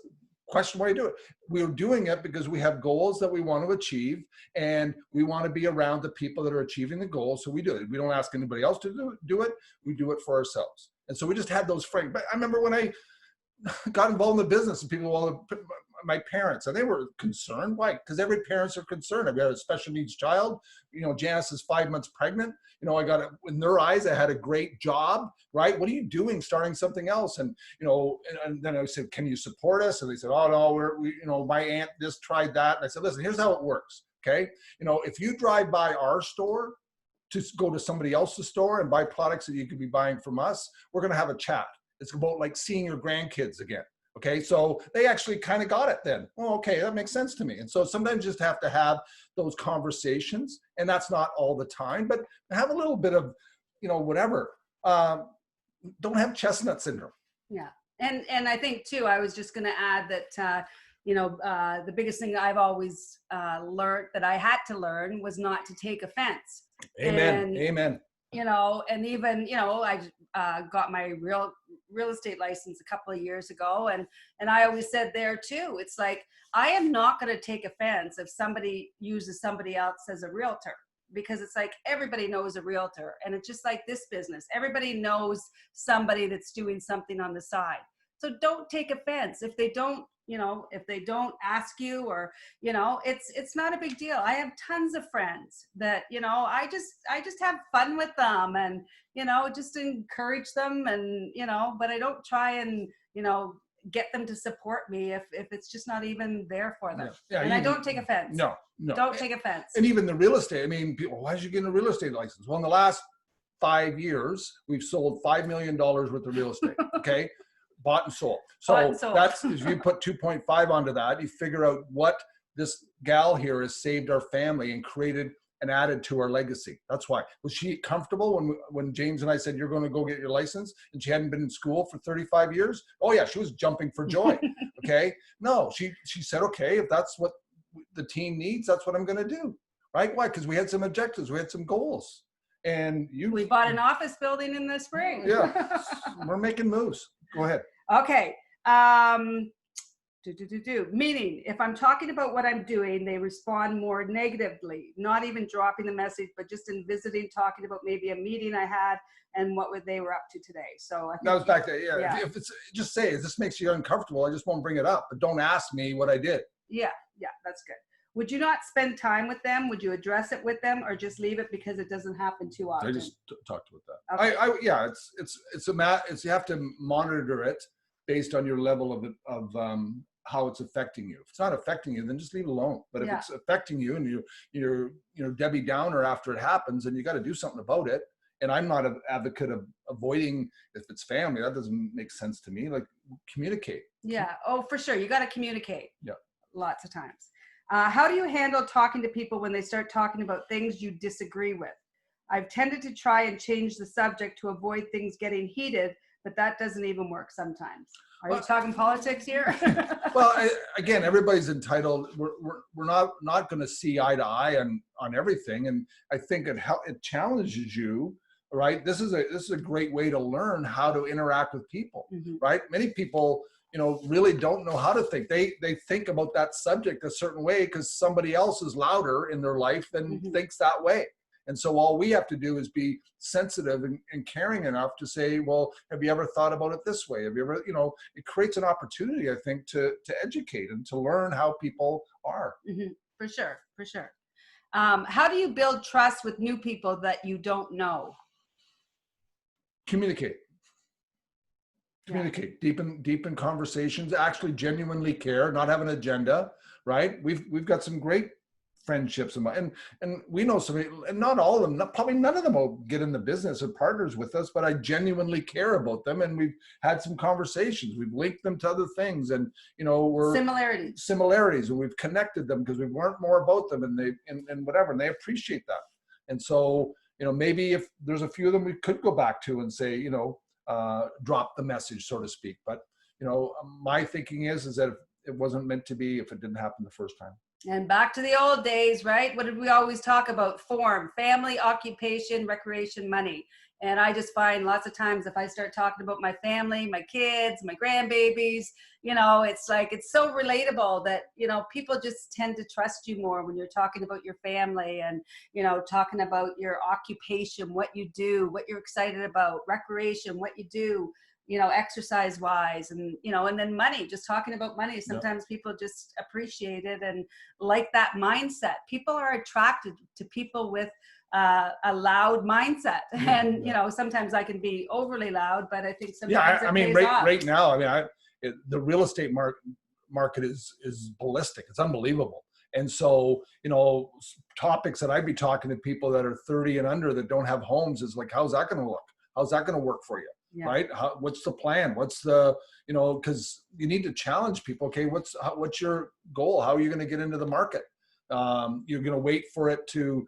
question why you do it. We're doing it because we have goals that we want to achieve, and we want to be around the people that are achieving the goals. So we do it. We don't ask anybody else to do it. We do it for ourselves. And so we just had those frames. But I remember when I got involved in the business, and people, well, my parents, and they were concerned. Why? Because every parents are concerned. I've got a special needs child. Janice is 5 months pregnant. I got it in their eyes. I had a great job, right? What are you doing starting something else? And, and then I said, can you support us? And they said, oh no, my aunt just tried that. And I said, listen, here's how it works. Okay. If you drive by our store to go to somebody else's store and buy products that you could be buying from us, we're going to have a chat. It's about like seeing your grandkids again. Okay, so they actually kind of got it then. Oh, okay, that makes sense to me. And so sometimes you just have to have those conversations, and that's not all the time, but have a little bit of, whatever. Don't have chestnut syndrome. Yeah, and I think too, I was just going to add that, the biggest thing I've always learned that I had to learn was not to take offense. Amen. Amen. And even, I got my real estate license a couple of years ago. And I always said there too, it's like, I am not going to take offense if somebody uses somebody else as a realtor, because it's like, everybody knows a realtor, and it's just like this business. Everybody knows somebody that's doing something on the side. So don't take offense if they don't, if they don't ask you, or, it's not a big deal. I have tons of friends that, I just have fun with them, and, just encourage them, and, but I don't try and, get them to support me if it's just not even there for them. Yeah, and I don't take offense. No. Don't take offense. And even the real estate, people, why did you get a real estate license? Well, in the last 5 years, we've sold $5 million worth of real estate. Okay. Bought and sold. So that's, if you put 2.5 onto that, you figure out what this gal here has saved our family and created and added to our legacy. That's why. Was she comfortable when James and I said, you're going to go get your license, and she hadn't been in school for 35 years? Oh yeah, she was jumping for joy. Okay. No, she said, okay, if that's what the team needs, that's what I'm going to do. Right? Why? Because we had some objectives. We had some goals. And we bought an office building in the spring. Yeah. We're making moves. Go ahead. Okay. Meaning, if I'm talking about what I'm doing, they respond more negatively, not even dropping the message, but just in visiting, talking about maybe a meeting I had and what they were up to today. So I think that was back there. Yeah. If it's just say, if this makes you uncomfortable, I just won't bring it up, but don't ask me what I did. Yeah. That's good. Would you not spend time with them? Would you address it with them, or just leave it because it doesn't happen too often? I just talked about that. Okay. It's you have to monitor it based on your level of how it's affecting you. If it's not affecting you, then just leave it alone. But if it's affecting you and you're Debbie Downer after it happens, and you got to do something about it. And I'm not an advocate of avoiding, if it's family, that doesn't make sense to me. Like, communicate. Yeah. Oh, for sure. You got to communicate. Yeah. Lots of times. How do you handle talking to people when they start talking about things you disagree with? I've tended to try and change the subject to avoid things getting heated, but that doesn't even work sometimes. Are you talking politics here? Well, again, everybody's entitled. We're not going to see eye to eye on everything, and I think it challenges you. Right. This is a great way to learn how to interact with people. Mm-hmm. Right. Many people, really don't know how to think. They think about that subject a certain way because somebody else is louder in their life than mm-hmm. thinks that way. And so all we have to do is be sensitive and caring enough to say, well, have you ever thought about it this way? Have you ever, it creates an opportunity, I think, to educate and to learn how people are. Mm-hmm. For sure. How do you build trust with new people that you don't know? Communicate. Deepen conversations, actually genuinely care, not have an agenda, right? We've got some great friendships and we know somebody, and not all of them, probably none of them will get in the business of partners with us, but I genuinely care about them, and we've had some conversations. We've linked them to other things, and we're similarities, and we've connected them because we've learned more about them, and whatever, and they appreciate that. And so maybe if there's a few of them we could go back to and say, drop the message, so to speak. But my thinking is that if it wasn't meant to be, if it didn't happen the first time. And back to the old days, right? What did we always talk about? Form, family, occupation, recreation, money. And I just find lots of times if I start talking about my family, my kids, my grandbabies, it's like, it's so relatable that, people just tend to trust you more when you're talking about your family and, talking about your occupation, what you do, what you're excited about, recreation, what you do. exercise wise, and, and then money, just talking about money. Yeah. Sometimes people just appreciate it and like that mindset. People are attracted to people with a loud mindset. And, sometimes I can be overly loud, but I think sometimes I mean, pays off. right now, I mean, the real estate market is ballistic. It's unbelievable. And so, topics that I'd be talking to people that are 30 and under that don't have homes is like, how's that going to look? How's that going to work for you? Yeah. Right? What's the plan? What's the, because you need to challenge people. Okay, what's your goal? How are you going to get into the market? You're going to wait for it to,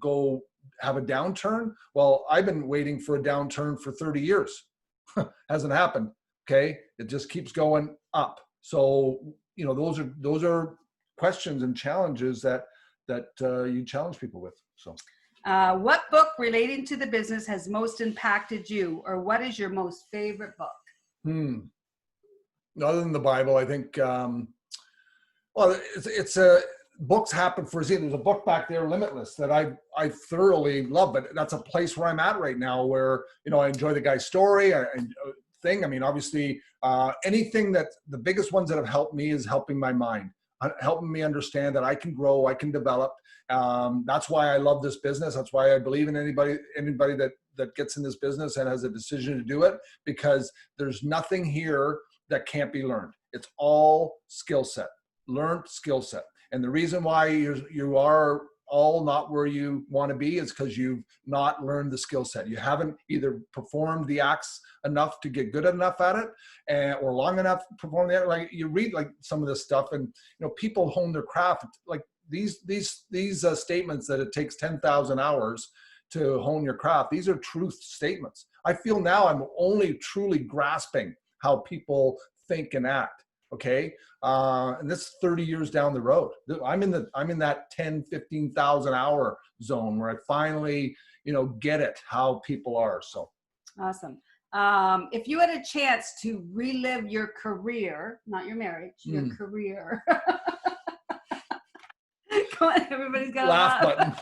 go have a downturn? Well, I've been waiting for a downturn for 30 years. Hasn't happened. Okay, it just keeps going up. So, those are questions and challenges that you challenge people with. So. What book relating to the business has most impacted you, or what is your most favorite book? Other than the Bible, I think, it's books happen for a reason. There's a book back there, Limitless, that I thoroughly love, but that's a place where I'm at right now where, I enjoy the guy's story and thing. I mean, obviously, anything that the biggest ones that have helped me is helping my mind, helping me understand that I can grow, I can develop. That's why I love this business. That's why I believe in anybody that gets in this business and has a decision to do it, because there's nothing here that can't be learned. It's all skill set, learned skill set. And the reason why you are all not where you want to be is because you've not learned the skill set. You haven't either performed the acts enough to get good enough at it, or long enough to perform the act. Like you read like some of this stuff, and people hone their craft. Like these statements that it takes 10,000 hours to hone your craft. These are truth statements. I feel now I'm only truly grasping how people think and act. Okay. And this is 30 years down the road. I'm in that 10, 15,000 hour zone where I finally, get it, how people are. So. Awesome. If you had a chance to relive your career, not your marriage, your career. Come on, everybody's got a laugh button.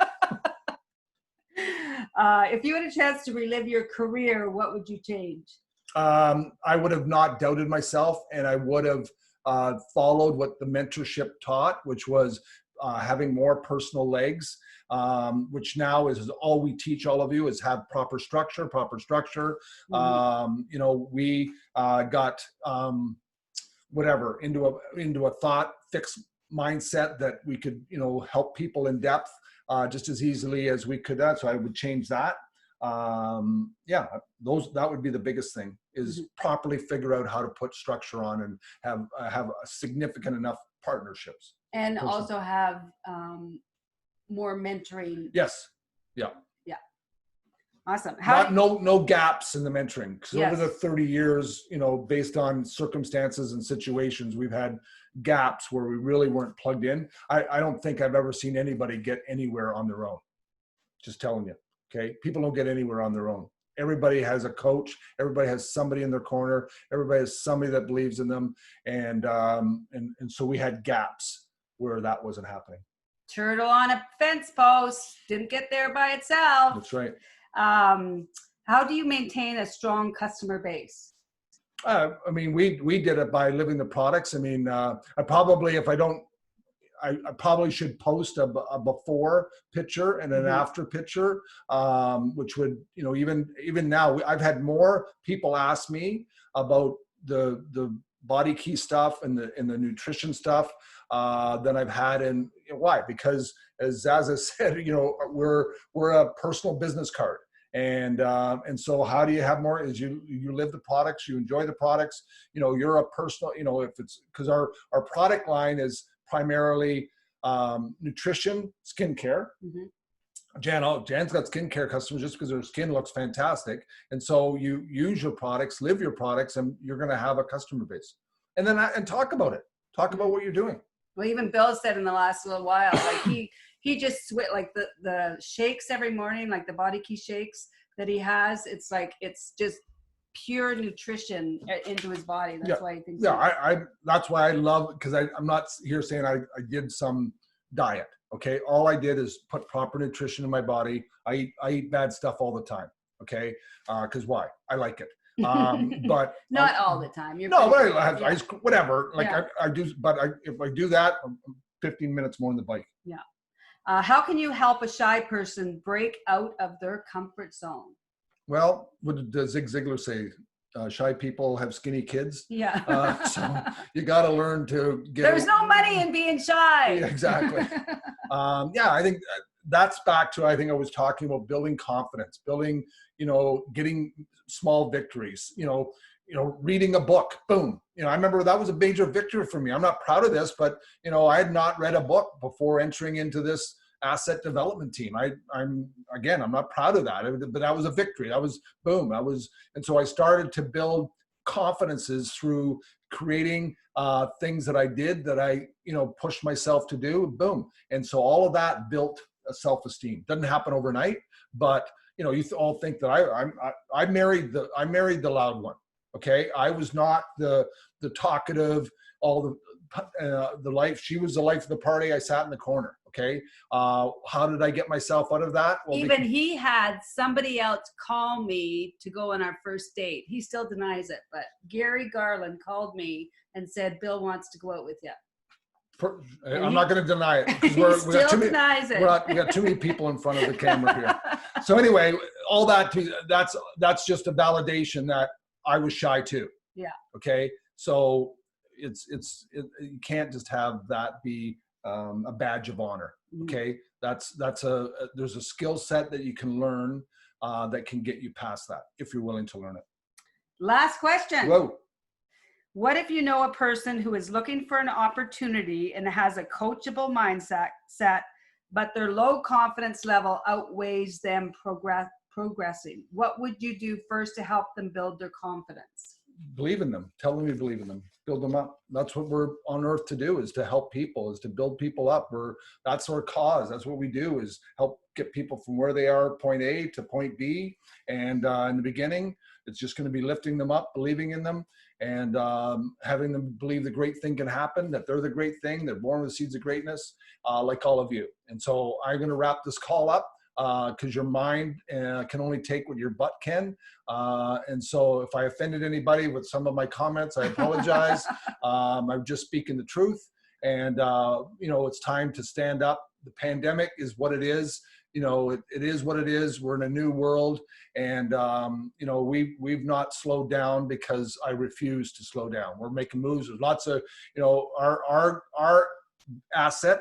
If you had a chance to relive your career, what would you change? I would have not doubted myself, and I would have followed what the mentorship taught, which was having more personal legs, which now is all we teach all of you is have proper structure. Mm-hmm. We got into a thought fixed mindset that we could, help people in depth just as easily as we could that. So I would change that. That would be the biggest thing, is properly figure out how to put structure on and have a significant enough partnerships. And also have more mentoring. Yes. Yeah. Yeah. Awesome. No gaps in the mentoring. Because yes. Over the 30 years, based on circumstances and situations, we've had gaps where we really weren't plugged in. I don't think I've ever seen anybody get anywhere on their own. Just telling you. Okay. People don't get anywhere on their own. Everybody has a coach. Everybody has somebody in their corner. Everybody has somebody that believes in them. And so we had gaps where that wasn't happening. Turtle on a fence post didn't get there by itself. That's right. How do you maintain a strong customer base? We did it by living the products. I probably should post a before picture and an after picture, which would, even now, I've had more people ask me about the body key stuff and the nutrition stuff than I've had in. Why? Because as Zaza said, we're a personal business card. And so how do you have more is you live the products, you enjoy the products, you're a personal, if it's because our product line is primarily nutrition, skincare. Mm-hmm. Jan's got skincare customers just because their skin looks fantastic. And so you use your products, live your products, and you're going to have a customer base. And then talk about it. Talk about what you're doing. Well, even Bill said in the last little while, like he just like the shakes every morning, like the body key shakes that he has. It's like, it's just pure nutrition into his body. That's why he thinks. Yeah, that's why I love, because I'm not here saying I did some diet. Okay, all I did is put proper nutrition in my body. I eat bad stuff all the time. Okay, because why? I like it. But not all the time. You're no, but pretty- I have yeah. whatever. Like Yeah. I do, but if I do that, I'm 15 minutes more on the bike. Yeah. How can you help a shy person break out of their comfort zone? Well, what did Zig Ziglar say? Shy people have skinny kids. Yeah. So you got to learn to get. There's no money in being shy. Yeah, exactly. Yeah, I think that's back to, I think I was talking about building confidence, building, getting small victories, reading a book, boom. I remember that was a major victory for me. I'm not proud of this, but, I had not read a book before entering into this asset development team. I'm not proud of that, but that was a victory. That was boom. And so I started to build confidences through creating things that I did that I, pushed myself to do, boom. And so all of that built a self-esteem. Doesn't happen overnight, but you all think that I married the loud one. Okay. I was not the talkative, all the life. She was the life of the party. I sat in the corner. Okay. How did I get myself out of that? Well, Even he had somebody else call me to go on our first date. He still denies it, but Gary Garland called me and said, Bill wants to go out with you. I'm not going to deny it. He still denies it. We got too many people in front of the camera here. So anyway, all that's just a validation that I was shy too. Yeah. Okay. So you can't just have that be a badge of honor. Okay. There's a skill set that you can learn that can get you past that if you're willing to learn it. Last question. Whoa. What if you know a person who is looking for an opportunity and has a coachable mindset, but their low confidence level outweighs them progressing? What would you do first to help them build their confidence? Believe in them. Tell them you believe in them. Build them up. That's what we're on earth to do, is to help people, is to build people up. That's our cause. That's what we do, is help get people from where they are, point A to point B. And in the beginning, it's just going to be lifting them up, believing in them, and having them believe the great thing can happen, that they're the great thing, they're born with seeds of greatness, like all of you. And so I'm going to wrap this call up because your mind can only take what your butt can. And so if I offended anybody with some of my comments, I apologize. I'm just speaking the truth. And, it's time to stand up. The pandemic is what it is. It is what it is. We're in a new world. And, we've not slowed down because I refuse to slow down. We're making moves. There's lots of, our asset,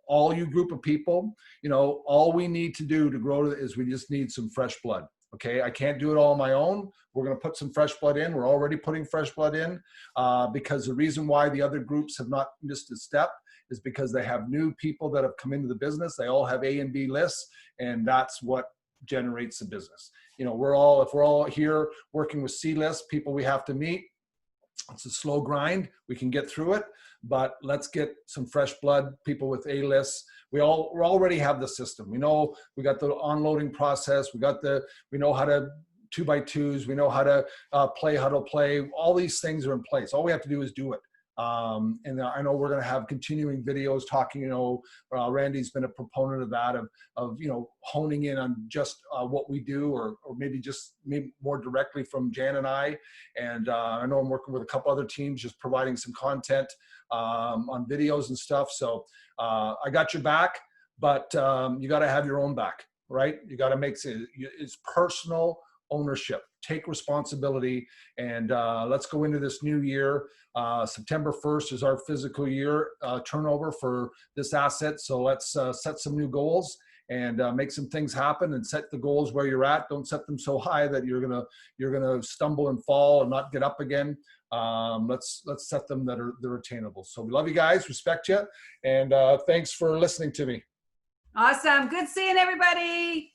all you group of people, all we need to do to grow is we just need some fresh blood. Okay. I can't do it all on my own. We're going to put some fresh blood in. We're already putting fresh blood in because the reason why the other groups have not missed a step is because they have new people that have come into the business. They all have A and B lists, and that's what generates the business. If we're all here working with C lists, people we have to meet, it's a slow grind. We can get through it, but let's get some fresh blood, people with A lists. We already have the system. We know we got the unloading process. We know how to 2x2s. We know how to play huddle play. All these things are in place. All we have to do is do it. And I know we're going to have continuing videos talking, Randy's been a proponent of that, of honing in on just what we do, or maybe more directly from Jan and I. And I know I'm working with a couple other teams, just providing some content on videos and stuff. So I got your back, but you got to have your own back, right? You got to make it's personal ownership. Take responsibility, and let's go into this new year. September 1st is our physical year turnover for this asset. So let's set some new goals and make some things happen, and set the goals where you're at. Don't set them so high that you're gonna stumble and fall and not get up again. Let's set them that they're attainable. So we love you guys, respect you, and thanks for listening to me. Awesome. Good seeing everybody.